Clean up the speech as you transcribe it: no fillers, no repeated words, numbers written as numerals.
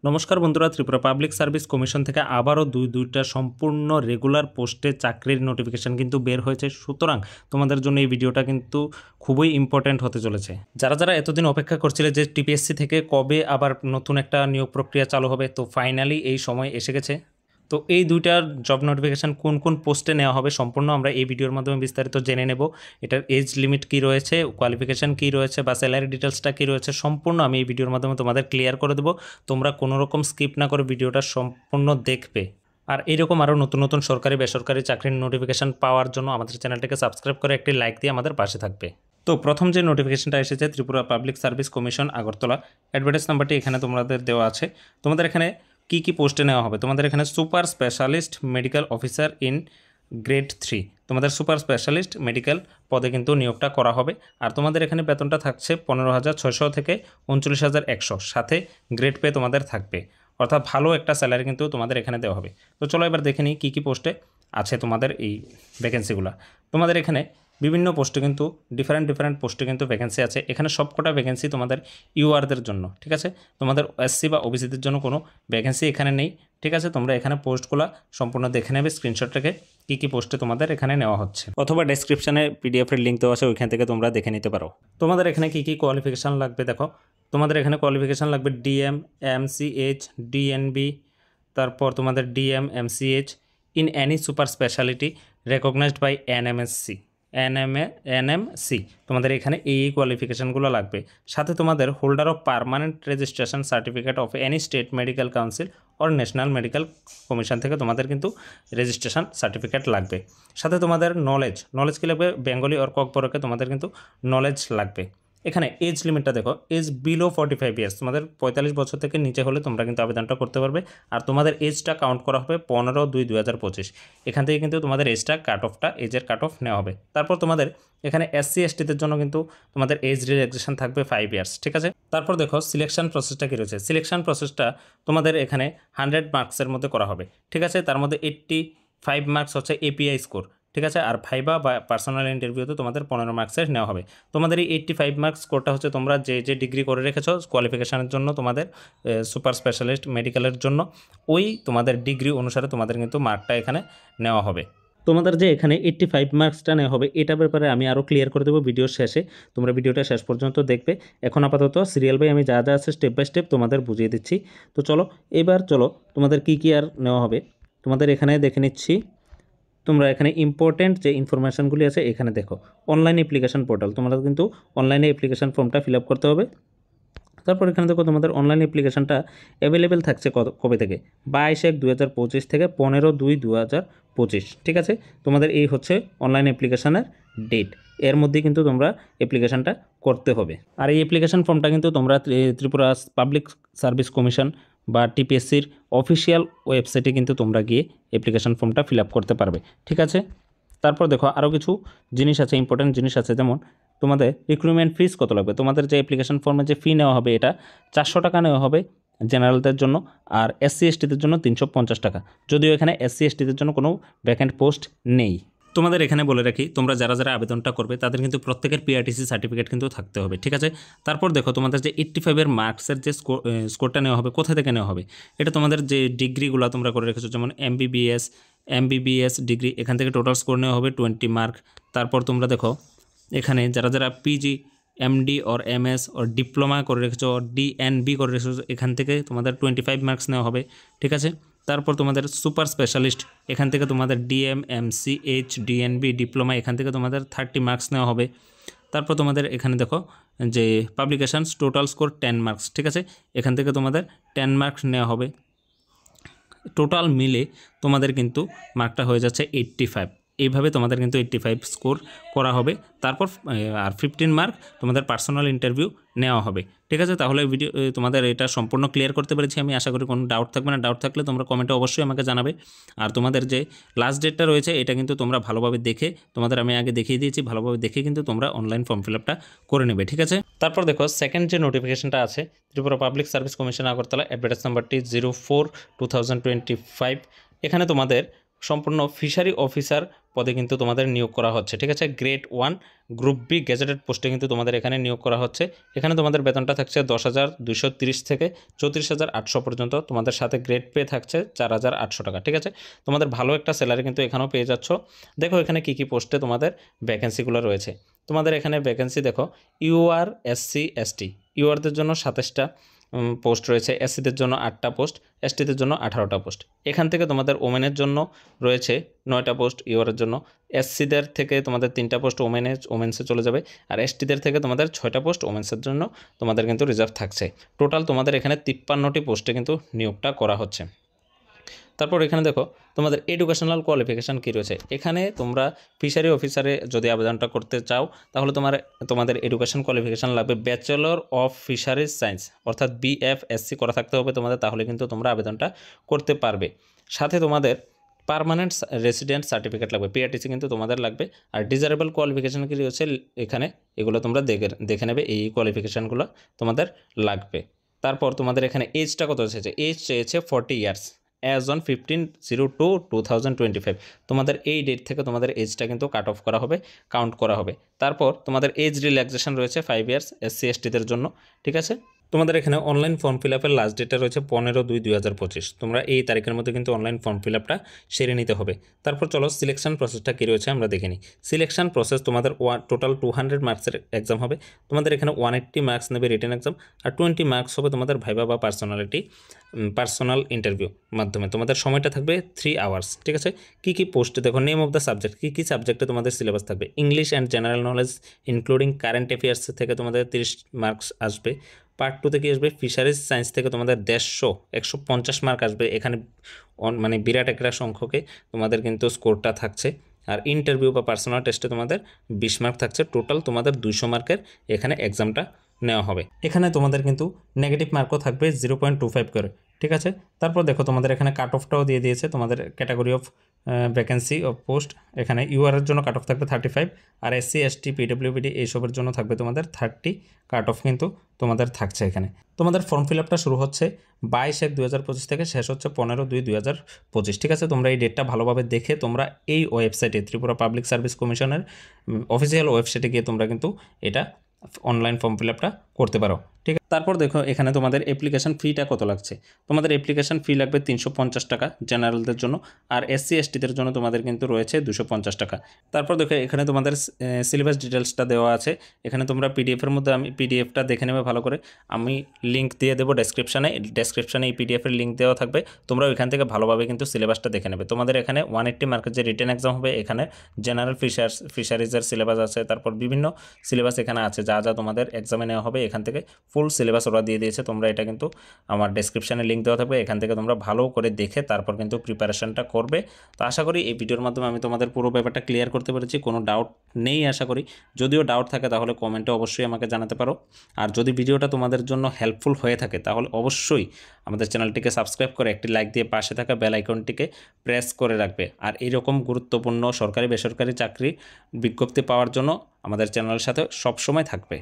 নমস্কার বন্ধুরা, Tripura public service commission থেকে আবারও দুইটা সম্পূর্ণ রেগুলার পোস্টে চাকরির নোটিফিকেশন কিন্তু বের হয়েছে। সুতরাং তোমাদের জন্য এই ভিডিওটা কিন্তু খুবই ইম্পর্ট্যান্ট হতে চলেছে। যারা যারা এতদিন অপেক্ষা করছিলে যে টিপিএসসি থেকে কবে আবার নতুন একটা নিয়োগ প্রক্রিয়া চালু হবে, তো ফাইনালি এই সময় এসে গেছে। তো এই দুইটার জব নোটিফিকেশান কোন কোন পোস্টে নেওয়া হবে সম্পূর্ণ আমরা এই ভিডিওর মাধ্যমে বিস্তারিত জেনে নেব। এটার এজ লিমিট কী রয়েছে, কোয়ালিফিকেশান কী রয়েছে বা স্যালারি ডিটেলসটা কী রয়েছে সম্পূর্ণ আমি এই ভিডিওর মাধ্যমে তোমাদের ক্লিয়ার করে দেবো। তোমরা কোনো রকম স্কিপ না করে ভিডিওটা সম্পূর্ণ দেখবে। আর এইরকম আরও নতুন নতুন সরকারি বেসরকারি চাকরির নোটিফিকেশান পাওয়ার জন্য আমাদের চ্যানেলটাকে সাবস্ক্রাইব করে একটি লাইক দিয়ে আমাদের পাশে থাকবে। তো প্রথম যে নোটিফিকেশনটা এসেছে Tripura public service commission Agartala, advertise নাম্বারটি এখানে তোমাদের দেওয়া আছে। তোমাদের এখানে কী কী পোস্টে নেওয়া হবে, তোমাদের এখানে super specialist medical officer in grade 3 তোমাদের সুপার স্পেশালিস্ট মেডিকেল পদে কিন্তু নিয়োগটা করা হবে। আর তোমাদের এখানে বেতনটা থাকছে 15,600 থেকে 39,100, সাথে গ্রেড পে তোমাদের থাকবে, অর্থাৎ ভালো একটা স্যালারি কিন্তু তোমাদের এখানে দেওয়া হবে। তো চলো এবার দেখে নিই কী কী পোস্টে আছে তোমাদের এই ভ্যাকেন্সিগুলো। তোমাদের এখানে বিভিন্ন পোস্টে কিন্তু ডিফারেন্ট পোস্টে কিন্তু ভ্যাকেন্সি আছে। এখানে সবকটা ভ্যাকেন্সি তোমাদের ইউআরদের জন্য, ঠিক আছে। তোমাদের এসসি বা ওবিসিদের জন্য কোনো ভ্যাকেন্সি এখানে নেই, ঠিক আছে। তোমরা এখানে পোস্টগুলো সম্পূর্ণ দেখে নেবে স্ক্রিনশট থেকে কী কী পোস্টে তোমাদের এখানে নেওয়া হচ্ছে, অথবা ডেসক্রিপশানে পিডিএফের লিঙ্ক দেওয়া আছে, ওইখান থেকে তোমরা দেখে নিতে পারো। তোমাদের এখানে কী কী কোয়ালিফিকেশান লাগবে দেখো। তোমাদের এখানে কোয়ালিফিকেশান লাগবে ডিএম, এমসিএইচ, ডিএনবি, তারপর তোমাদের DM, MCH in any super speciality recognized by NMC. তোমাদের এখানে এই কোয়ালিফিকেশানগুলো লাগবে। সাথে তোমাদের holder of permanent registration certificate of any state medical council or national medical commission থেকে তোমাদের কিন্তু রেজিস্ট্রেশন সার্টিফিকেট লাগবে। সাথে তোমাদের নলেজ কী লাগবে, বেঙ্গলি অর ককবরকে তোমাদের কিন্তু নলেজ লাগবে। এখানে এজ লিমিটটা দেখো, এজ বিলো 45 ইয়ার্স, তোমাদের 45 বছর থেকে নিচে হলে তোমরা কিন্তু আবেদনটা করতে পারবে। আর তোমাদের এজটা কাউন্ট করা হবে 15/2/2025। এখান থেকে কিন্তু তোমাদের এজটা এজের কাট অফ নেওয়া হবে। তারপর তোমাদের এখানে এসসি এসটিদের জন্য কিন্তু তোমাদের এজ রিল্যাক্সেশন থাকবে 5 ইয়ার্স, ঠিক আছে। তারপর দেখো সিলেকশন প্রসেসটা কী রয়েছে। সিলেকশন প্রসেসটা তোমাদের এখানে 100 মার্কসের মধ্যে করা হবে, ঠিক আছে। তার মধ্যে 85 মার্কস হচ্ছে এপিআই স্কোর, ঠিক আছে। আর ভাইবা বা পার্সোনাল ইন্টারভিউতে তোমাদের 15 মার্কসের নেওয়া হবে। তোমাদের এই 85 মার্কস স্কোরটা হচ্ছে তোমরা যে ডিগ্রি করে রেখেছো কোয়ালিফিকেশানের জন্য, তোমাদের সুপার স্পেশালিস্ট মেডিকেলের জন্য, ওই তোমাদের ডিগ্রি অনুসারে তোমাদের কিন্তু মার্কটা এখানে নেওয়া হবে। তোমাদের যে এখানে 85 মার্কসটা নেওয়া হবে এটার ব্যাপারে আমি আরও ক্লিয়ার করে দেবো ভিডিওর শেষে, তোমরা ভিডিওটা শেষ পর্যন্ত দেখবে। এখন আপাতত সিরিয়াল বাই আমি যা যা আছে স্টেপ বাই স্টেপ তোমাদের বুঝিয়ে দিচ্ছি। তো চলো তোমাদের কী আর নেওয়া হবে তোমাদের এখানে দেখে নিচ্ছি। তোমরা এখানে ইম্পর্টেন্ট যে ইনফরমেশানগুলি আছে এখানে দেখো। অনলাইন অ্যাপ্লিকেশান পোর্টাল, তোমরা কিন্তু অনলাইনে অ্যাপ্লিকেশান ফর্মটা ফিল আপ করতে হবে। তারপর এখানে দেখো তোমাদের অনলাইন অ্যাপ্লিকেশানটা অ্যাভেলেবেল থাকছে কবে থেকে, 22/1/2025 থেকে 15/2/2025, ঠিক আছে। তোমাদের এই হচ্ছে অনলাইন অ্যাপ্লিকেশানের ডেট, এর মধ্যে কিন্তু তোমরা অ্যাপ্লিকেশানটা করতে হবে। আর এই অ্যাপ্লিকেশান ফর্মটা কিন্তু তোমরা ত্রিপুরা পাবলিক সার্ভিস কমিশন বা টিপিএসসির অফিসিয়াল ওয়েবসাইটে কিন্তু তোমরা গিয়ে অ্যাপ্লিকেশান ফর্মটা ফিল আপ করতে পারবে, ঠিক আছে। তারপর দেখো আরও কিছু জিনিস আছে, ইম্পর্টেন্ট জিনিস আছে, যেমন তোমাদের রিক্রুটমেন্ট ফিস কত লাগবে। তোমাদের যে অ্যাপ্লিকেশান ফর্মে যে ফি নেওয়া হবে এটা 400 টাকা নেওয়া হবে জেনারেলদের জন্য, আর এসসি এসটিদের জন্য 350 টাকা, যদিও এখানে এসসি এসটিদের জন্য কোনো ভ্যাকেন্ট পোস্ট নেই। তোমাদের এখানে বলে রাখি, তোমরা যারা আবেদনটা করবে তাদের কিন্তু প্রত্যেকের পিআরটিসি সার্টিফিকেট কিন্তু থাকতে হবে, ঠিক আছে। তারপর দেখো তোমাদের যে 85 মার্কসের যে স্কোরটা নেওয়া হবে কোথা থেকে নেওয়া হবে, এটা তোমাদের যে ডিগ্রিগুলো তোমরা করে রেখেছো, যেমন এমবিবিএস ডিগ্রি, এখান থেকে টোটাল স্কোর নেওয়া হবে 20 মার্ক। তারপর তোমরা দেখো এখানে যারা PG, MD or MS or diploma করে রেখেছো, ডিএনবি করে রেখেছো, এখান থেকে তোমাদের 25 মার্কস নেওয়া হবে, ঠিক আছে। তারপর তোমাদের সুপার স্পেশালিস্ট, এখান থেকে তোমাদের ডিএম, এমসিএইচ, ডিএনবি, ডিপ্লোমা, এখান থেকে তোমাদের 30 মার্কস নেওয়া হবে। তারপর তোমাদের এখানে দেখো যে পাবলিকেশানস টোটাল স্কোর 10 মার্কস, ঠিক আছে, এখান থেকে তোমাদের 10 মার্কস নেওয়া হবে। টোটাল মিলে তোমাদের কিন্তু মার্কটা হয়ে যাচ্ছে 85। এইভাবে তোমাদের কিন্তু 85 স্কোর করা হবে। তারপর আর 15 মার্ক তোমাদের পার্সোনাল ইন্টারভিউ নেওয়া হবে, ঠিক আছে। তাহলে ভিডিও তোমাদের এটা সম্পূর্ণ ক্লিয়ার করতে পেরেছি আমি আশা করি, কোনো ডাউট থাকবে না। ডাউট থাকলে তোমরা কমেন্টে অবশ্যই আমাকে জানাবে। আর তোমাদের যে লাস্ট ডেটটা রয়েছে এটা কিন্তু তোমরা ভালোভাবে দেখে, তোমাদের আমি আগে দেখিয়ে দিয়েছি, ভালোভাবে দেখে কিন্তু তোমরা অনলাইন ফর্ম ফিল আপটা করে নেবে, ঠিক আছে। তারপর দেখো সেকেন্ড যে নোটিফিকেশনটা আছে, Tripura public service commission Agartala, advertise নাম্বারটি 04/2025। এখানে তোমাদের সম্পূর্ণ ফিশারি অফিসার পদে কিন্তু তোমাদের নিয়োগ করা হচ্ছে, ঠিক আছে। গ্রেড 1 গ্রুপ বি গ্যাজেটেড পোস্টে কিন্তু তোমাদের এখানে নিয়োগ করা হচ্ছে। এখানে তোমাদের বেতনটা থাকছে 10,230 থেকে 34,800 পর্যন্ত। তোমাদের সাথে গ্রেড পে থাকছে 4,800 টাকা, ঠিক আছে। তোমাদের ভালো একটা স্যালারি কিন্তু এখানেও পেয়ে যাচ্ছ। দেখো এখানে কী কী পোস্টে তোমাদের ভ্যাকেন্সিগুলো রয়েছে। তোমাদের এখানে ভ্যাকেন্সি দেখো, ইউআর এসসি এসটি, ইউআরদের জন্য 27টা পোস্ট রয়েছে, এসসিদের জন্য 8টা পোস্ট, এসটিদের জন্য 18টা পোস্ট। এখান থেকে তোমাদের ওমেনের জন্য রয়েছে 9টা পোস্ট ইউআরের জন্য, এসসিদের থেকে তোমাদের 3টা পোস্ট ওমেন্সে চলে যাবে, আর এসটিদের থেকে তোমাদের 6টা পোস্ট ওমেন্সের জন্য তোমাদের কিন্তু রিজার্ভ থাকছে। টোটাল তোমাদের এখানে 53টি পোস্টে কিন্তু নিয়োগটা করা হচ্ছে। তারপর এখানে দেখো তোমাদের এডুকেশনাল কোয়ালিফিকেশান কী রয়েছে। এখানে তোমরা ফিশারি অফিসারে যদি আবেদনটা করতে চাও তাহলে তোমাদের এডুকেশন কোয়ালিফিকেশান লাগবে ব্যাচেলর অফ ফিশারিজ সায়েন্স, অর্থাৎ বিএফএসসি করা থাকতে হবে তোমাদের, তাহলে কিন্তু তোমরা আবেদনটা করতে পারবে। সাথে তোমাদের পার্মানেন্ট রেসিডেন্ট সার্টিফিকেট লাগবে, পিআরটিসি কিন্তু তোমাদের লাগবে। আর ডিজারেবল কোয়ালিফিকেশান কী রয়েছে এখানে, এগুলো তোমরা দেখে নেবে, এই কোয়ালিফিকেশানগুলো তোমাদের লাগবে। তারপর তোমাদের এখানে এজটা কত চেয়েছে, এজ চেয়েছে 40 ইয়ার্স অ্যাজ অন 15/02/2025। তোমাদের এই ডেট থেকে তোমাদের এজটা কিন্তু কাট অফ করা হবে, কাউন্ট করা হবে। তারপর তোমাদের এজ রিল্যাক্সেশন রয়েছে 5 ইয়ার্স এসসি এসটিদের জন্য, ঠিক আছে। তোমাদের এখানে অনলাইন ফর্ম ফিল আপের লাস্ট ডেটটা রয়েছে 15/2/2025। তোমরা এই তারিখের মধ্যে কিন্তু অনলাইন ফর্ম ফিল আপটা সেরে নিতে হবে। তারপর চলো সিলেকশন প্রসেসটা কী রয়েছে আমরা দেখে নিই। সিলেকশন প্রসেস তোমাদের টোটাল 200 মার্কসের এক্সাম হবে। তোমাদের এখানে 180 মার্কস নেবে রিটেন এক্সাম, আর 20 মার্কস হবে তোমাদের ভাইবা বা পার্সোনাল ইন্টারভিউ মাধ্যমে। তোমাদের সময়টা থাকবে 3 আওয়ার্স, ঠিক আছে। কী কী পোস্টে দেখো, নেম অফ দ্য সাবজেক্ট, কী কী সাবজেক্টে তোমাদের সিলেবাস থাকবে। English and general knowledge including current affairs থেকে তোমাদের 30 মার্কস আসবে। পার্ট 2 থেকে আসবে ফিশারিজ সায়েন্স থেকে তোমাদের 150 মার্ক আসবে। এখানে মানে বিরাট একটা সংখ্যকে তোমাদের কিন্তু স্কোরটা থাকছে। আর ইন্টারভিউ বা পার্সোনাল টেস্টে তোমাদের 20 মার্ক থাকছে। টোটাল তোমাদের 200 মার্কের এখানে এক্সামটা নেওয়া হবে। এখানে তোমাদের কিন্তু নেগেটিভ মার্কও থাকবে 0.25 করে, ঠিক আছে। তারপর দেখো তোমাদের এখানে কাট অফটাও দিয়ে দিয়েছে, তোমাদের category of vacancy of post. এখানে ইউআরের জন্য কাট অফ থাকবে 35, আর এসসি এসটি পিডব্লিউবিডি এইসবের জন্য থাকবে তোমাদের 30 কাট অফ কিন্তু তোমাদের থাকছে এখানে। তোমাদের ফর্ম ফিল আপটা শুরু হচ্ছে 22/1/2025 থেকে, শেষ হচ্ছে 15/2/2025, ঠিক আছে। তোমরা এই ডেটটা ভালোভাবে দেখে তোমরা এই ওয়েবসাইটে ত্রিপুরা পাবলিক সার্ভিস কমিশনের অফিসিয়াল ওয়েবসাইটে গিয়ে তোমরা কিন্তু এটা অনলাইন ফর্ম ফিল আপটা করতে পারো, ঠিক আছে। তারপর দেখো এখানে তোমাদের অ্যাপ্লিকেশন ফিটা কত লাগছে। তোমাদের অ্যাপ্লিকেশন ফি লাগবে 350 টাকা জেনারেলদের জন্য, আর এসসি এসটিদের জন্য তোমাদের কিন্তু রয়েছে 250 টাকা। তারপর দেখো এখানে তোমাদের সিলেবাস ডিটেলসটা দেওয়া আছে। এখানে তোমরা পিডিএফের মধ্যে আমি পিডিএফটা দেখে নেবে ভালো করে, আমি লিঙ্ক দিয়ে দেবো ডেসক্রিপশানে এই পিডিএফের লিঙ্ক দেওয়া থাকবে। তোমরা ওইখান থেকে ভালোভাবে কিন্তু সিলেবাসটা দেখে নেবে। তোমাদের এখানে 180 মার্কের যে রিটেন এক্সাম হবে, এখানে জেনারেল ফিশারিজের সিলেবাস আছে, তারপর বিভিন্ন সিলেবাস এখানে আছে, যা যা তোমাদের এক্সামে নেওয়া হবে এখান থেকে ফুল সিলেবাস ওরা দিয়ে দিয়েছে। তোমরা এটা কিন্তু আমার ডেসক্রিপশানে লিঙ্ক দেওয়া থাকবে, এখান থেকে তোমরা ভালো করে দেখে তারপর কিন্তু প্রিপারেশনটা করবে। তো আশা করি এই ভিডিওর মাধ্যমে আমি তোমাদের পুরো ব্যাপারটা ক্লিয়ার করতে পেরেছি, কোনো ডাউট নেই আশা করি। যদিও ডাউট থাকে তাহলে কমেন্টে অবশ্যই আমাকে জানাতে পারো। আর যদি ভিডিওটা তোমাদের জন্য হেল্পফুল হয়ে থাকে তাহলে অবশ্যই আমাদের চ্যানেলটিকে সাবস্ক্রাইব করে একটি লাইক দিয়ে পাশে থাকা বেল আইকনটিকে প্রেস করে রাখবে। আর এরকম গুরুত্বপূর্ণ সরকারি বেসরকারি চাকরি বিজ্ঞপ্তি পাওয়ার জন্য আমাদের চ্যানেলের সাথে সবসময় থাকবে।